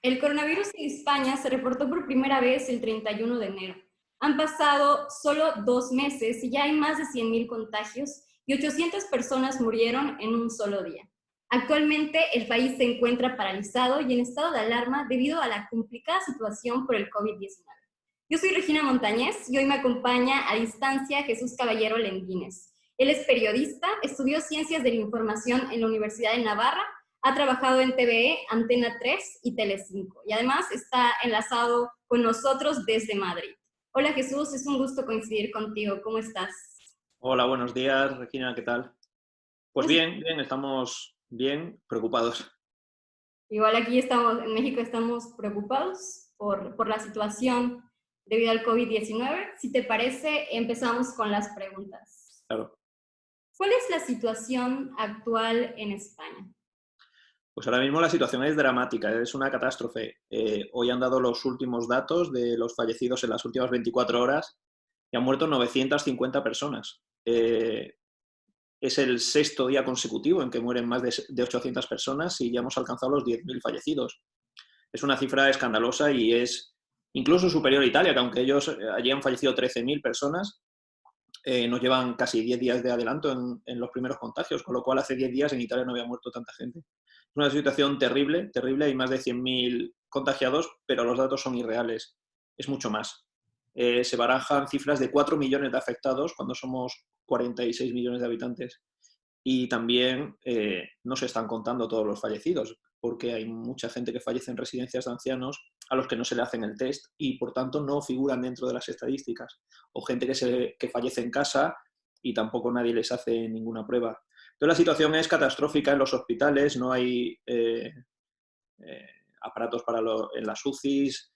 El coronavirus en España se reportó por primera vez el 31 de enero. Han pasado solo 2 meses y ya hay más de 100.000 contagios y 800 personas murieron en un solo día. Actualmente el país se encuentra paralizado y en estado de alarma debido a la complicada situación por el COVID-19. Yo soy Regina Montañez y hoy me acompaña a distancia Jesús Caballero Lendínez. Él es periodista, estudió Ciencias de la Información en la Universidad de Navarra, ha trabajado en TVE, Antena 3 y Telecinco y además está enlazado con nosotros desde Madrid. Hola Jesús, es un gusto coincidir contigo. ¿Cómo estás? Hola, buenos días, Regina, ¿qué tal? Pues Pues bien, estamos bien, preocupados. igual aquí estamos, en México estamos preocupados por la situación debido al COVID-19. Si te parece, empezamos con las preguntas. Claro. ¿Cuál es la situación actual en España? Pues ahora mismo la situación es dramática, es una catástrofe. Hoy han dado los últimos datos de los fallecidos en las últimas 24 horas y han muerto 950 personas. Es el sexto día consecutivo en que mueren más de 800 personas y ya hemos alcanzado los 10.000 fallecidos. Es una cifra escandalosa y es incluso superior a Italia, que aunque ellos allí han fallecido 13.000 personas, nos llevan casi 10 días de adelanto en los primeros contagios, con lo cual hace 10 días en Italia no había muerto tanta gente. Es una situación terrible, terrible, hay más de 100.000 contagiados, pero los datos son irreales, es mucho más. Se barajan cifras de 4 millones de afectados cuando somos 46 millones de habitantes. Y también no se están contando todos los fallecidos, porque hay mucha gente que fallece en residencias de ancianos a los que no se le hacen el test y por tanto no figuran dentro de las estadísticas. O gente que fallece en casa y tampoco nadie les hace ninguna prueba. Entonces la situación es catastrófica en los hospitales, no hay aparatos en las UCIs,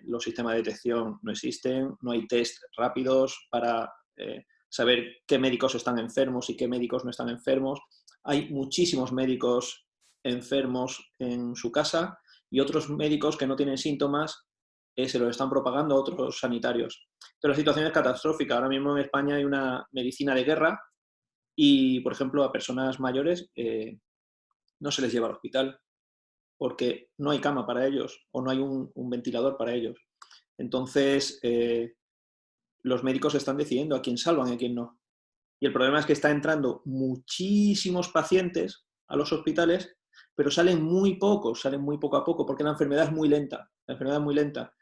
los sistemas de detección no existen, no hay test rápidos para saber qué médicos están enfermos y qué médicos no están enfermos. Hay muchísimos médicos enfermos en su casa y otros médicos que no tienen síntomas se los están propagando a otros sanitarios. Entonces la situación es catastrófica. Ahora mismo en España hay una medicina de guerra y, por ejemplo, a personas mayores no se les lleva al hospital porque no hay cama para ellos o no hay un ventilador para ellos. Entonces, los médicos están decidiendo a quién salvan y a quién no. Y el problema es que están entrando muchísimos pacientes a los hospitales, pero salen muy poco a poco, porque la enfermedad es muy lenta. La enfermedad es muy lenta.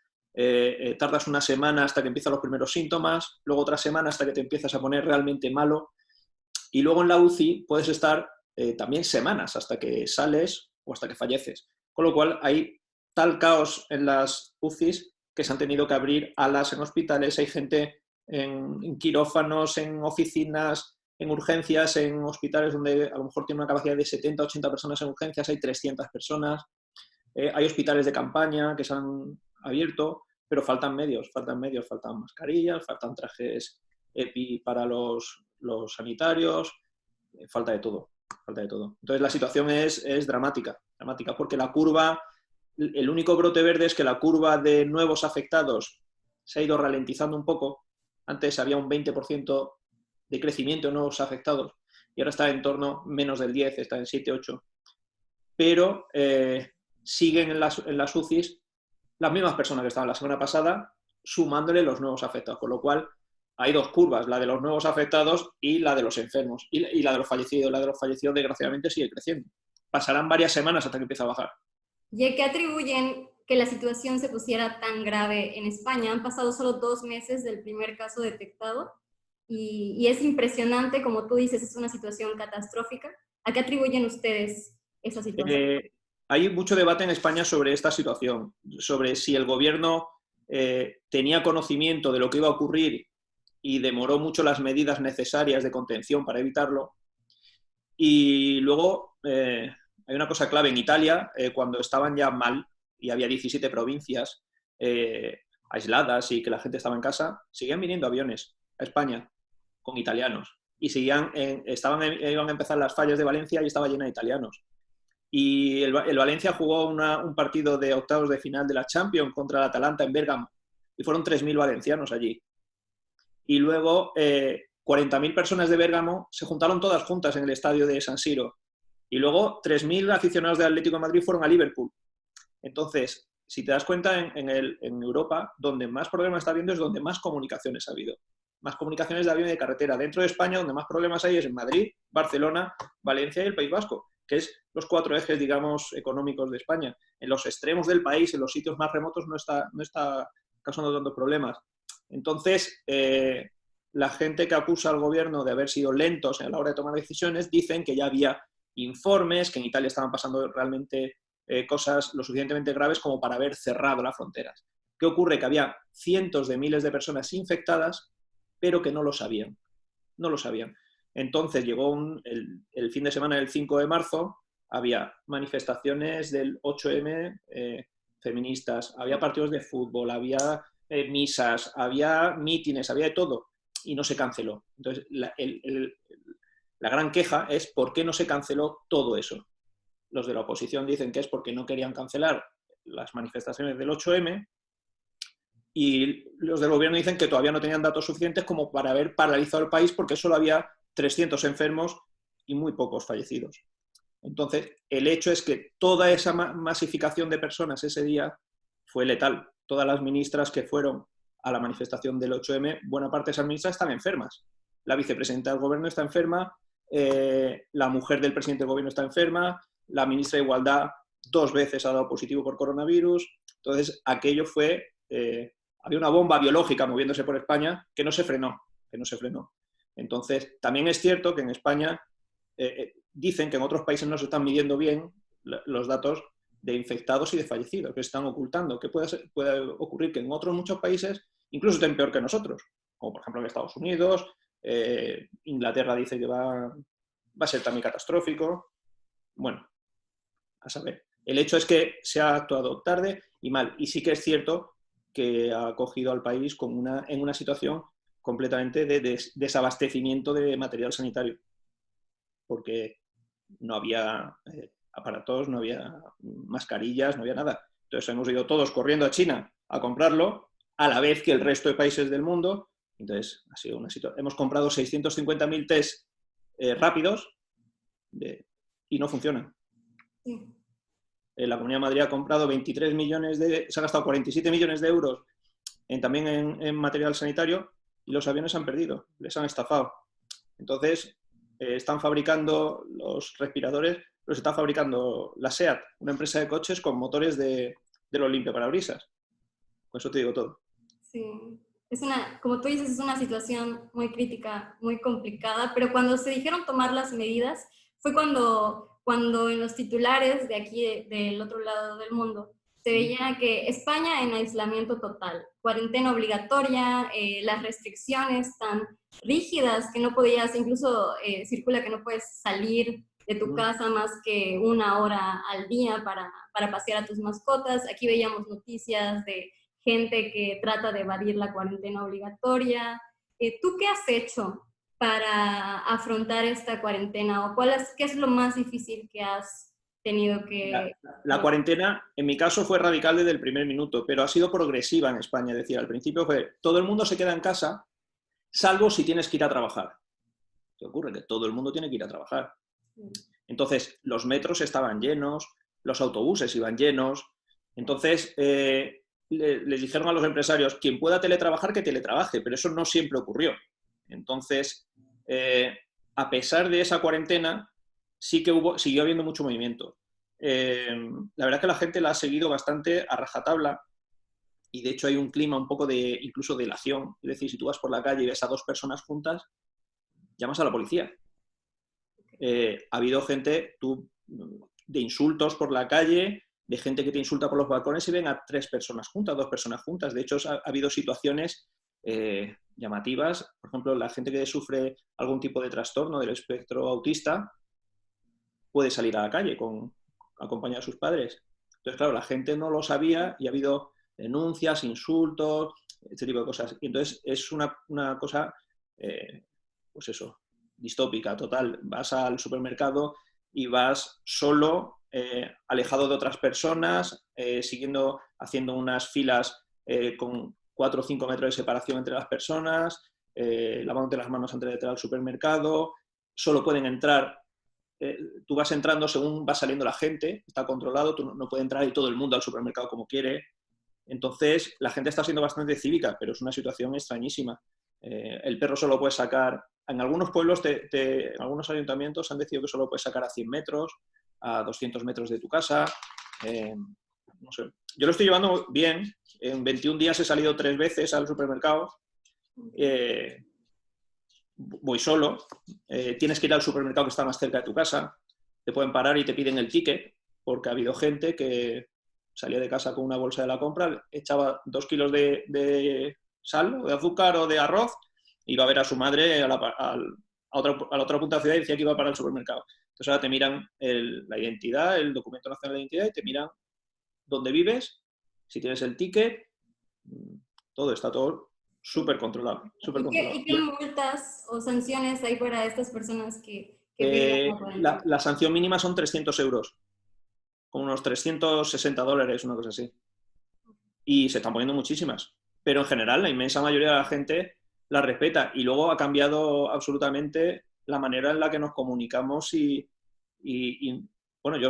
Tardas una semana hasta que empiezan los primeros síntomas, luego otra semana hasta que te empiezas a poner realmente malo, y luego en la UCI puedes estar también semanas hasta que sales o hasta que falleces. Con lo cual hay tal caos en las UCIs que se han tenido que abrir alas en hospitales, hay gente en quirófanos, en oficinas, en urgencias, en hospitales donde a lo mejor tiene una capacidad de 70, 80 personas en urgencias, hay 300 personas, hay hospitales de campaña que se han abierto, pero faltan medios, faltan mascarillas, faltan trajes EPI para los sanitarios, falta de todo, falta de todo. Entonces la situación es dramática, dramática porque la curva, el único brote verde es que la curva de nuevos afectados se ha ido ralentizando un poco. Antes había un 20% de crecimiento de nuevos afectados y ahora está en torno menos del 10, está en 7, 8. Pero siguen en las UCIs las mismas personas que estaban la semana pasada, sumándole los nuevos afectados, con lo cual hay dos curvas, la de los nuevos afectados y la de los enfermos, y la de los fallecidos. La de los fallecidos, desgraciadamente, sigue creciendo. Pasarán varias semanas hasta que empiece a bajar. ¿Y a qué atribuyen que la situación se pusiera tan grave en España? Han pasado solo 2 meses del primer caso detectado y es impresionante, como tú dices, es una situación catastrófica. ¿A qué atribuyen ustedes esa situación? Hay mucho debate en España sobre esta situación, sobre si el gobierno tenía conocimiento de lo que iba a ocurrir y demoró mucho las medidas necesarias de contención para evitarlo. Y luego hay una cosa clave en Italia, cuando estaban ya mal y había 17 provincias aisladas y que la gente estaba en casa, seguían viniendo aviones a España con italianos y iban a empezar las fallas de Valencia y estaba llena de italianos. Y el Valencia jugó un partido de octavos de final de la Champions contra el Atalanta en Bérgamo y fueron 3.000 valencianos allí. Y luego 40.000 personas de Bérgamo se juntaron todas juntas en el estadio de San Siro. Y luego 3.000 aficionados del Atlético de Madrid fueron a Liverpool. Entonces, si te das cuenta, en Europa, donde más problemas está habiendo es donde más comunicaciones ha habido. Más comunicaciones de avión y de carretera. Dentro de España, donde más problemas hay es en Madrid, Barcelona, Valencia y el País Vasco, que es los 4 ejes, digamos, económicos de España. En los extremos del país, en los sitios más remotos, no está causando tantos problemas. Entonces, la gente que acusa al gobierno de haber sido lentos a la hora de tomar decisiones dicen que ya había informes, que en Italia estaban pasando realmente cosas lo suficientemente graves como para haber cerrado las fronteras. ¿Qué ocurre? Que había cientos de miles de personas infectadas, pero que no lo sabían. No lo sabían. Entonces llegó el fin de semana del 5 de marzo, había manifestaciones del 8M feministas, había partidos de fútbol, había misas, había mítines, había de todo, y no se canceló. Entonces, la gran queja es ¿por qué no se canceló todo eso? Los de la oposición dicen que es porque no querían cancelar las manifestaciones del 8M, y los del gobierno dicen que todavía no tenían datos suficientes como para haber paralizado el país porque solo había 300 enfermos y muy pocos fallecidos. Entonces, el hecho es que toda esa masificación de personas ese día fue letal. Todas las ministras que fueron a la manifestación del 8M, buena parte de esas ministras están enfermas. La vicepresidenta del gobierno está enferma, la mujer del presidente del gobierno está enferma, la ministra de Igualdad 2 veces ha dado positivo por coronavirus. Entonces, aquello fue... había una bomba biológica moviéndose por España que no se frenó. Entonces, también es cierto que en España dicen que en otros países no se están midiendo bien los datos de infectados y de fallecidos, que se están ocultando, que puede ocurrir que en otros muchos países incluso estén peor que nosotros, como por ejemplo en Estados Unidos, Inglaterra dice que va a ser también catastrófico. Bueno, a saber. El hecho es que se ha actuado tarde y mal, y sí que es cierto que ha cogido al país en una situación completamente de desabastecimiento de material sanitario, porque no había aparatos, no había mascarillas, no había nada. Entonces hemos ido todos corriendo a China a comprarlo, a la vez que el resto de países del mundo. Entonces ha sido una situación. Hemos comprado 650.000 test rápidos y no funcionan. Sí. La Comunidad de Madrid ha comprado 23 millones se ha gastado 47 millones de euros también en material sanitario, y los aviones han perdido, les han estafado. Entonces, están fabricando los respiradores, los está fabricando la SEAT, una empresa de coches con motores de los limpiaparabrisas. Con eso te digo todo. Sí, como tú dices, es una situación muy crítica, muy complicada, pero cuando se dijeron tomar las medidas, fue cuando en los titulares de aquí, del otro lado del mundo, se veía que España en aislamiento total, cuarentena obligatoria, las restricciones tan rígidas que no podías, incluso circula que no puedes salir de tu casa más que 1 hora al día para pasear a tus mascotas. Aquí veíamos noticias de gente que trata de evadir la cuarentena obligatoria. ¿Tú qué has hecho para afrontar esta cuarentena? ¿O qué es lo más difícil que has tenido que...? La cuarentena, en mi caso, fue radical desde el primer minuto, pero ha sido progresiva en España. Es decir, al principio fue, todo el mundo se queda en casa, salvo si tienes que ir a trabajar. ¿Qué ocurre? Que todo el mundo tiene que ir a trabajar. Entonces, los metros estaban llenos, los autobuses iban llenos. Entonces, les dijeron a los empresarios, quien pueda teletrabajar, que teletrabaje, pero eso no siempre ocurrió. Entonces, a pesar de esa cuarentena, siguió habiendo mucho movimiento. La verdad es que la gente la ha seguido bastante a rajatabla, y de hecho hay un clima un poco incluso de delación. Es decir, si tú vas por la calle y ves a 2 personas juntas, llamas a la policía. Ha habido gente de insultos por la calle, de gente que te insulta por los balcones y ven a 3 personas juntas, 2 personas juntas. De hecho, ha habido situaciones llamativas. Por ejemplo, la gente que sufre algún tipo de trastorno del espectro autista puede salir a la calle acompañar a sus padres. Entonces, claro, la gente no lo sabía y ha habido denuncias, insultos, este tipo de cosas. Y entonces es una cosa, pues eso, distópica, total. Vas al supermercado y vas solo, alejado de otras personas, haciendo unas filas con 4 o 5 metros de separación entre las personas, lavándote las manos antes de entrar al supermercado. Solo pueden entrar tú vas entrando según va saliendo la gente, está controlado, tú no puede entrar y todo el mundo al supermercado como quiere. Entonces, la gente está siendo bastante cívica, pero es una situación extrañísima. El perro solo puede sacar, en algunos pueblos, en algunos ayuntamientos han decidido que solo puedes sacar a 100 metros, a 200 metros de tu casa. No sé. Yo lo estoy llevando bien. En 21 días he salido 3 veces al supermercado. Voy solo. Tienes que ir al supermercado que está más cerca de tu casa. Te pueden parar y te piden el ticket, porque ha habido gente que salía de casa con una bolsa de la compra, echaba 2 kilos de sal, o de azúcar o de arroz, y iba a ver a su madre a la otra punta de la ciudad y decía que iba para el supermercado. Entonces ahora te miran la identidad, el documento nacional de identidad, y te miran dónde vives, si tienes el ticket, está todo súper controlado. ¿Y qué multas o sanciones hay para estas personas que viven la cuarentena? La sanción mínima son 300 euros, con unos $360, una cosa así. Y se están poniendo muchísimas. Pero en general la inmensa mayoría de la gente la respeta. Y luego ha cambiado absolutamente la manera en la que nos comunicamos y bueno, yo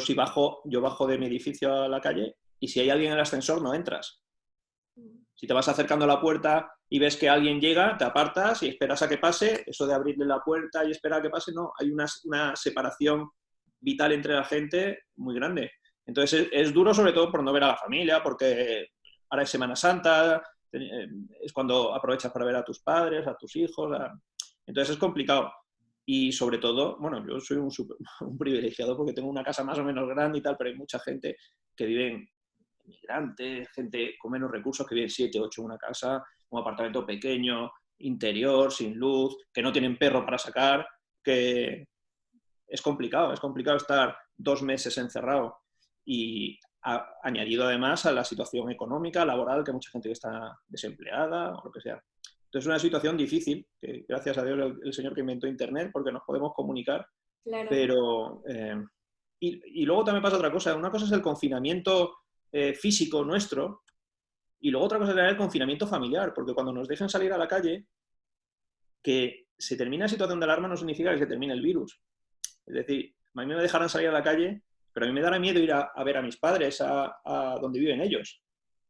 bajo de mi edificio a la calle y si hay alguien en el ascensor no entras. Si te vas acercando a la puerta y ves que alguien llega, te apartas y esperas a que pase. Eso de abrirle la puerta y esperar a que pase, no. Hay una separación vital entre la gente muy grande. Entonces es duro sobre todo por no ver a la familia, porque ahora es Semana Santa, es cuando aprovechas para ver a tus padres, a tus hijos. Entonces es complicado. Y sobre todo, bueno, yo soy un privilegiado porque tengo una casa más o menos grande y tal, pero hay mucha gente que vive inmigrantes, gente con menos recursos que viven 7, 8 en una casa, un apartamento pequeño, interior, sin luz, que no tienen perro para sacar, que es complicado estar 2 meses encerrado y añadido además a la situación económica, laboral, que hay mucha gente que está desempleada o lo que sea. Entonces es una situación difícil, que gracias a Dios el señor que inventó Internet, porque nos podemos comunicar, Claro. Pero... y luego también pasa otra cosa. Una cosa es el confinamiento físico nuestro y luego otra cosa es el confinamiento familiar, porque cuando nos dejan salir a la calle, que se termina la situación de alarma no significa que se termine el virus. Es decir, a mí me dejarán salir a la calle, pero a mí me dará miedo ir a ver a mis padres, a donde viven ellos,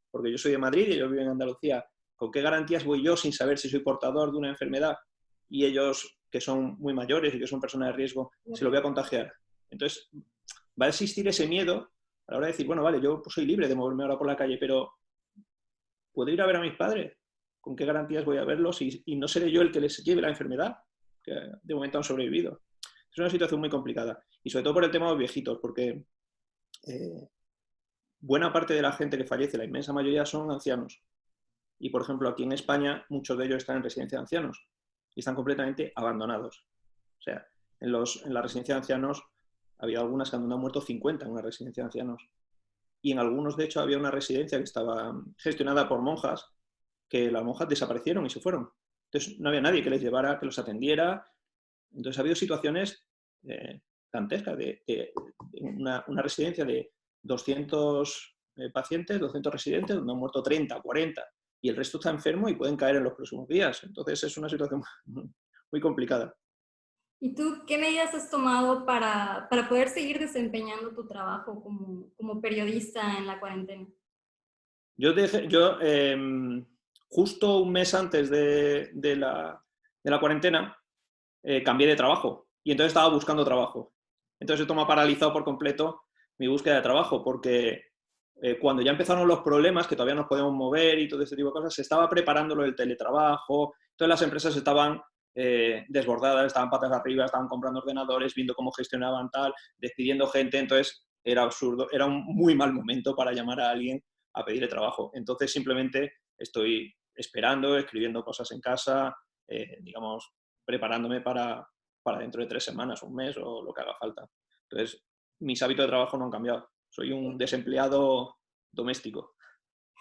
porque yo soy de Madrid y ellos viven en Andalucía. ¿Con qué garantías voy yo sin saber si soy portador de una enfermedad y ellos, que son muy mayores y que son personas de riesgo, se lo voy a contagiar? Entonces, va a existir ese miedo a la hora de decir, bueno, vale, yo pues soy libre de moverme ahora por la calle, pero ¿puedo ir a ver a mis padres? ¿Con qué garantías voy a verlos? Y no seré yo el que les lleve la enfermedad, que de momento han sobrevivido. Es una situación muy complicada. Y sobre todo por el tema de los viejitos, porque buena parte de la gente que fallece, la inmensa mayoría, son ancianos. Y, por ejemplo, aquí en España, muchos de ellos están en residencia de ancianos y están completamente abandonados. O sea, en la residencia de ancianos había algunas que han muerto 50 en una residencia de ancianos. Y en algunos, de hecho, había una residencia que estaba gestionada por monjas, que las monjas desaparecieron y se fueron. Entonces, no había nadie que les llevara, que los atendiera. Entonces, ha habido situaciones dantescas de una residencia de 200 pacientes, 200 residentes, donde han muerto 30, 40, y el resto está enfermo y pueden caer en los próximos días. Entonces, es una situación muy complicada. ¿Y tú qué medidas has tomado para poder seguir desempeñando tu trabajo como periodista en la cuarentena? Yo justo un mes antes de la cuarentena, cambié de trabajo y entonces estaba buscando trabajo. Entonces esto me ha paralizado por completo mi búsqueda de trabajo, porque cuando ya empezaron los problemas, que todavía nos podemos mover y todo este tipo de cosas, se estaba preparando lo del teletrabajo, todas las empresas estaban desbordadas, estaban patas arriba, estaban comprando ordenadores, viendo cómo gestionaban tal, despidiendo gente, entonces era absurdo, era un muy mal momento para llamar a alguien a pedirle trabajo. Entonces simplemente estoy esperando, escribiendo cosas en casa, digamos, preparándome para dentro de 3 semanas, un mes o lo que haga falta. Entonces, mis hábitos de trabajo no han cambiado. Soy un desempleado doméstico.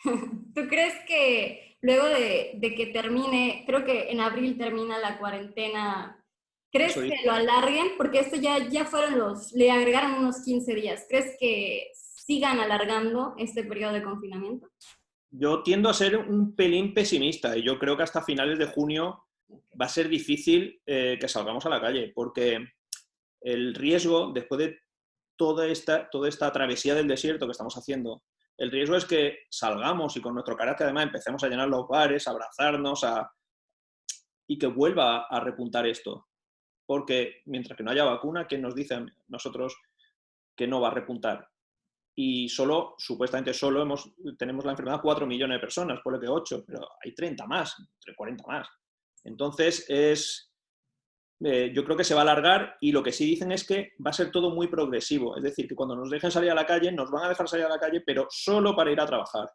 ¿Tú crees que luego de que termine, creo que en abril termina la cuarentena, ¿crees que lo alarguen? Porque esto ya fueron le agregaron unos 15 días. ¿Crees que sigan alargando este periodo de confinamiento? Yo tiendo a ser un pelín pesimista y yo creo que hasta finales de junio va a ser difícil que salgamos a la calle, porque el riesgo, después de toda esta travesía del desierto que estamos haciendo, el riesgo es que salgamos y con nuestro carácter además empecemos a llenar los bares, a abrazarnos, y que vuelva a repuntar esto. Porque mientras que no haya vacuna, ¿quién nos dice a nosotros que no va a repuntar? Y supuestamente solo tenemos la enfermedad 4 millones de personas, por lo que 8, pero hay 30 más, entre 40 más. Entonces, yo creo que se va a alargar, y lo que sí dicen es que va a ser todo muy progresivo. Es decir, que cuando nos dejen salir a la calle, nos van a dejar salir a la calle, pero solo para ir a trabajar.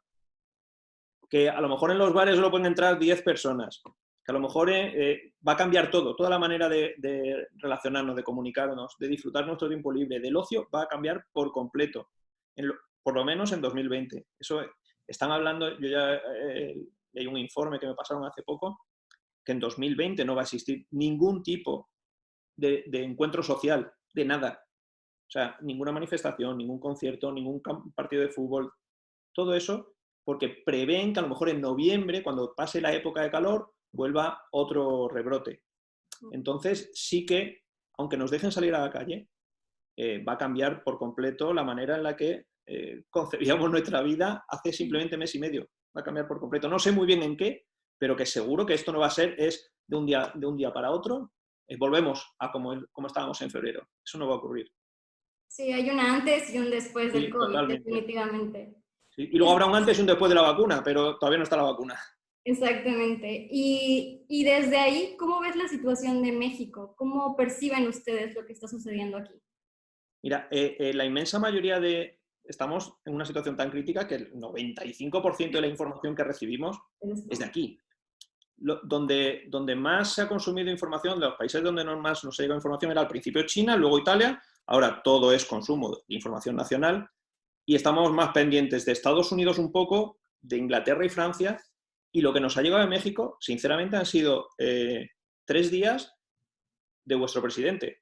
Que a lo mejor en los bares solo pueden entrar 10 personas. Que a lo mejor va a cambiar todo. Toda la manera de relacionarnos, de comunicarnos, de disfrutar nuestro tiempo libre, del ocio, va a cambiar por completo. Por lo menos en 2020. Eso están hablando, yo ya leí un informe que me pasaron hace poco, que en 2020 no va a existir ningún tipo de encuentro social, de nada. O sea, ninguna manifestación, ningún concierto, ningún partido de fútbol, todo eso, porque prevén que a lo mejor en noviembre, cuando pase la época de calor, vuelva otro rebrote. Entonces, sí que, aunque nos dejen salir a la calle, va a cambiar por completo la manera en la que concebíamos nuestra vida hace simplemente mes y medio. Va a cambiar por completo. No sé muy bien en qué, pero que seguro que esto no va a ser de un día para otro. Volvemos a como estábamos en febrero. Eso no va a ocurrir. Sí, hay un antes y un después del Sí, COVID, totalmente. definitivamente. Sí. Y luego habrá un antes y un después de la vacuna, pero todavía no está la vacuna. Exactamente. Y desde ahí, ¿cómo ves la situación de México? ¿Cómo perciben ustedes lo que está sucediendo aquí? Mira, la inmensa mayoría estamos en una situación tan crítica que el 95% de la información que recibimos es de aquí. Donde más se ha consumido información, de los países donde más nos ha llegado información, era al principio China, luego Italia, ahora todo es consumo de información nacional, y estamos más pendientes de Estados Unidos un poco, de Inglaterra y Francia, y lo que nos ha llegado de México, sinceramente, han sido 3 días de vuestro presidente,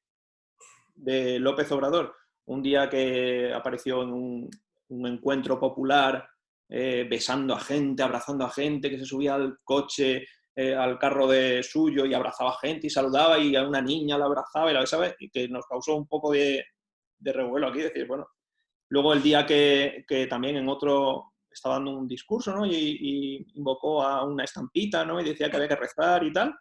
de López Obrador, un día que apareció en un encuentro popular besando a gente, abrazando a gente, que se subía al coche, al carro de suyo y abrazaba a gente y saludaba, y a una niña la abrazaba y la besaba, y que nos causó un poco de revuelo aquí, decir, bueno. Luego el día que también en otro estaba dando un discurso, ¿no? y invocó a una estampita, ¿no? Y decía que había que rezar y tal.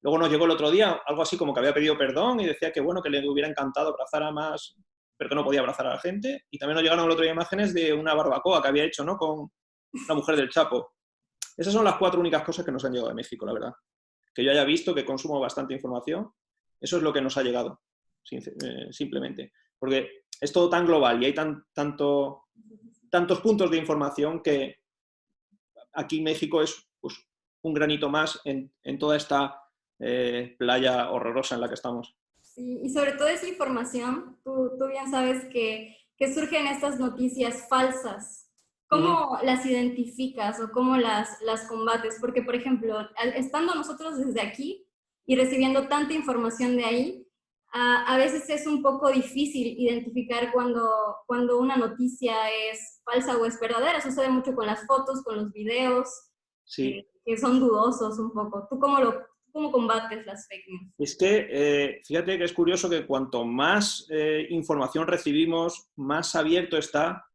Luego nos llegó el otro día algo así como que había pedido perdón y decía que bueno, que le hubiera encantado abrazar a más, pero que no podía abrazar a la gente. Y también nos llegaron el otro día imágenes de una barbacoa que había hecho, ¿no? Con la mujer del Chapo. Esas son las 4 únicas cosas que nos han llegado de México, la verdad. Que yo haya visto, que consumo bastante información, eso es lo que nos ha llegado, simplemente. Porque es todo tan global y hay tantos puntos de información que aquí México es pues, un granito más en toda esta playa horrorosa en la que estamos. Sí, y sobre todo esa información, tú bien sabes que surgen estas noticias falsas. ¿Cómo las identificas o cómo las combates? Porque, por ejemplo, estando nosotros desde aquí y recibiendo tanta información de ahí, a veces es un poco difícil identificar cuando una noticia es falsa o es verdadera. Sucede mucho con las fotos, con los videos, Sí. que son dudosos un poco. ¿Tú cómo combates las fake news? Es que, fíjate que es curioso que cuanto más información recibimos, más abierto está,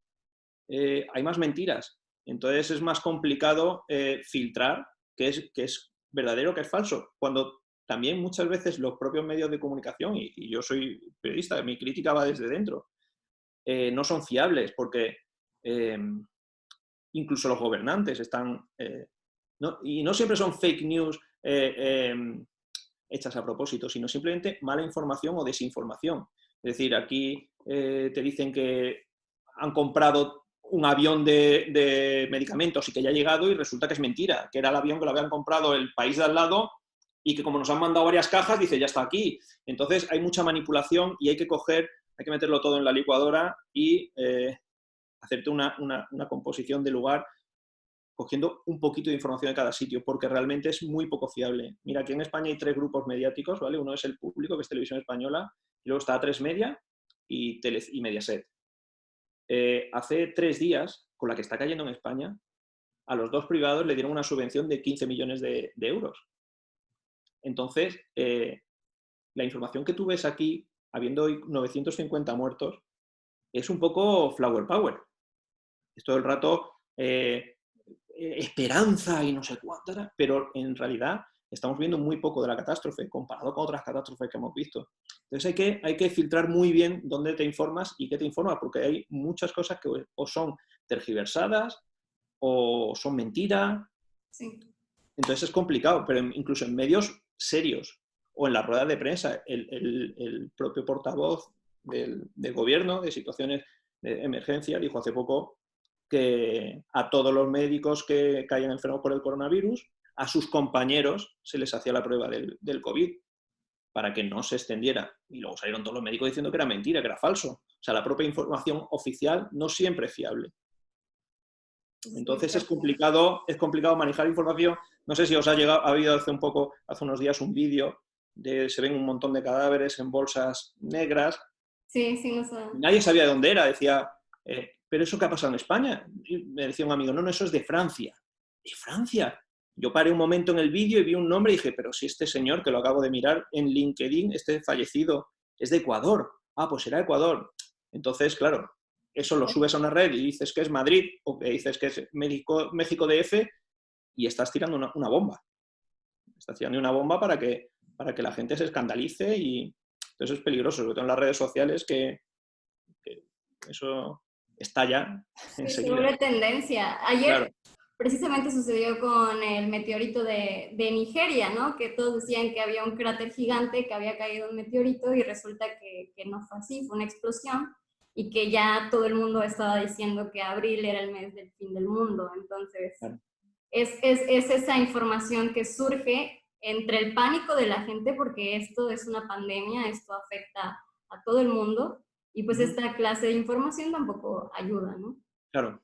hay más mentiras. Entonces es más complicado filtrar qué es verdadero, qué es falso. Cuando también muchas veces los propios medios de comunicación, y yo soy periodista, mi crítica va desde dentro, no son fiables porque incluso los gobernantes están... y no siempre son fake news hechas a propósito, sino simplemente mala información o desinformación. Es decir, aquí te dicen que han comprado un avión de medicamentos y que ya ha llegado, y resulta que es mentira, que era el avión que lo habían comprado el país de al lado y que como nos han mandado varias cajas, dice, ya está aquí. Entonces hay mucha manipulación y hay que meterlo todo en la licuadora y hacerte una composición de lugar cogiendo un poquito de información de cada sitio, porque realmente es muy poco fiable. Mira, aquí en España hay 3 grupos mediáticos, ¿vale? Uno es El Público, que es Televisión Española, y luego está A3 Media y Mediaset. Hace 3 días, con la que está cayendo en España, a los 2 privados le dieron una subvención de 15 millones de euros. Entonces, la información que tú ves aquí habiendo hoy 950 muertos, es un poco flower power. Es todo el rato esperanza y no sé cuánto, pero en realidad estamos viendo muy poco de la catástrofe comparado con otras catástrofes que hemos visto. Entonces hay que filtrar muy bien dónde te informas y qué te informa, porque hay muchas cosas que o son tergiversadas o son mentiras. Sí. Entonces es complicado, pero incluso en medios serios o en las ruedas de prensa, el propio portavoz del gobierno de situaciones de emergencia dijo hace poco que a todos los médicos que caían enfermos por el coronavirus, a sus compañeros se les hacía la prueba del COVID para que no se extendiera. Y luego salieron todos los médicos diciendo que era mentira, que era falso. O sea, la propia información oficial no siempre es fiable. Entonces es complicado manejar información. No sé si os ha habido hace unos días un vídeo de se ven un montón de cadáveres en bolsas negras. Sí, sí, no sé. Nadie sabía de dónde era. Decía, ¿pero eso qué ha pasado en España? Y me decía un amigo, no, eso es de Francia. ¿De Francia? Yo paré un momento en el vídeo y vi un nombre y dije, pero si este señor, que lo acabo de mirar en LinkedIn, este fallecido, es de Ecuador. Ah, pues será Ecuador. Entonces, claro, eso lo subes a una red y dices que es Madrid o que dices que es México DF y estás tirando una bomba. Estás tirando una bomba para que la gente se escandalice y entonces es peligroso, sobre todo en las redes sociales, que eso estalla enseguida. Se vuelve tendencia. Ayer Claro. precisamente sucedió con el meteorito de Nigeria, ¿no? Que todos decían que había un cráter gigante, que había caído un meteorito y resulta que no fue así, fue una explosión y que ya todo el mundo estaba diciendo que abril era el mes del fin del mundo. Entonces, claro, es esa información que surge entre el pánico de la gente porque esto es una pandemia, esto afecta a todo el mundo y pues esta clase de información tampoco ayuda, ¿no? Claro.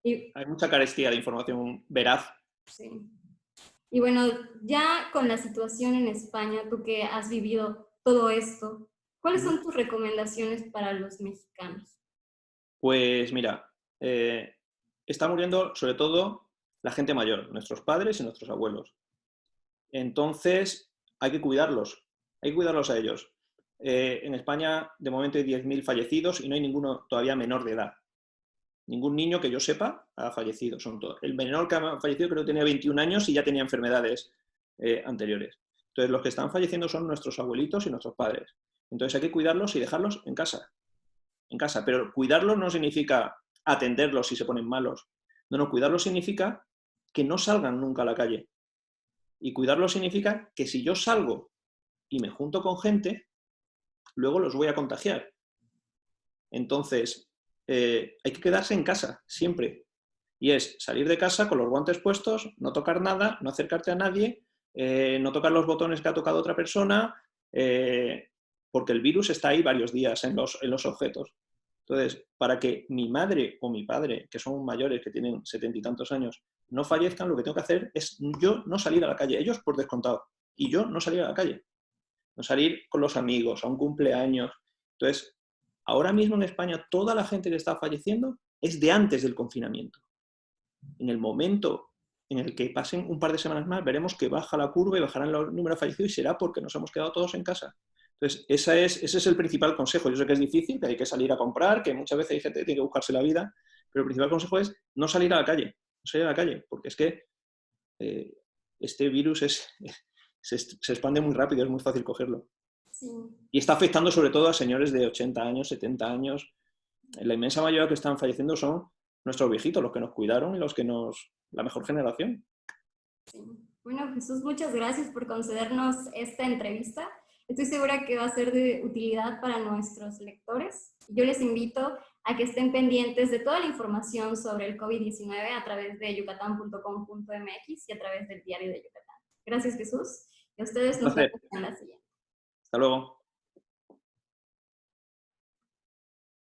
Hay mucha carestía de información veraz. Sí. Y bueno, ya con la situación en España, tú que has vivido todo esto, ¿cuáles son tus recomendaciones para los mexicanos? Pues mira, está muriendo sobre todo la gente mayor, nuestros padres y nuestros abuelos. Entonces hay que cuidarlos a ellos. En España de momento hay 10.000 fallecidos y no hay ninguno todavía menor de edad. Ningún niño que yo sepa ha fallecido. Son todos. El menor que ha fallecido creo que tenía 21 años y ya tenía enfermedades anteriores. Entonces los que están falleciendo son nuestros abuelitos y nuestros padres. Entonces hay que cuidarlos y dejarlos en casa. En casa. Pero cuidarlos no significa atenderlos si se ponen malos. No, cuidarlos significa que no salgan nunca a la calle. Y cuidarlos significa que si yo salgo y me junto con gente, luego los voy a contagiar. Entonces, hay que quedarse en casa, siempre. Y es salir de casa con los guantes puestos, no tocar nada, no acercarte a nadie, no tocar los botones que ha tocado otra persona, porque el virus está ahí varios días en los objetos. Entonces, para que mi madre o mi padre, que son mayores, que tienen 70 y tantos años, no fallezcan, lo que tengo que hacer es yo no salir a la calle, ellos por descontado, y yo no salir a la calle, no salir con los amigos, a un cumpleaños. Entonces, ahora mismo en España, toda la gente que está falleciendo es de antes del confinamiento. En el momento en el que pasen un par de semanas más, veremos que baja la curva y bajarán los números de fallecidos y será porque nos hemos quedado todos en casa. Entonces, ese es el principal consejo. Yo sé que es difícil, que hay que salir a comprar, que muchas veces hay gente que tiene que buscarse la vida, pero el principal consejo es no salir a la calle, no salir a la calle, porque es que este virus se expande muy rápido, es muy fácil cogerlo. Sí. Y está afectando sobre todo a señores de 80 años, 70 años. La inmensa mayoría que están falleciendo son nuestros viejitos, los que nos cuidaron y la mejor generación. Sí. Bueno, Jesús, muchas gracias por concedernos esta entrevista. Estoy segura que va a ser de utilidad para nuestros lectores. Yo les invito a que estén pendientes de toda la información sobre el COVID-19 a través de yucatán.com.mx y a través del Diario de Yucatán. Gracias, Jesús. Y a ustedes nos vemos en la siguiente. Hasta luego.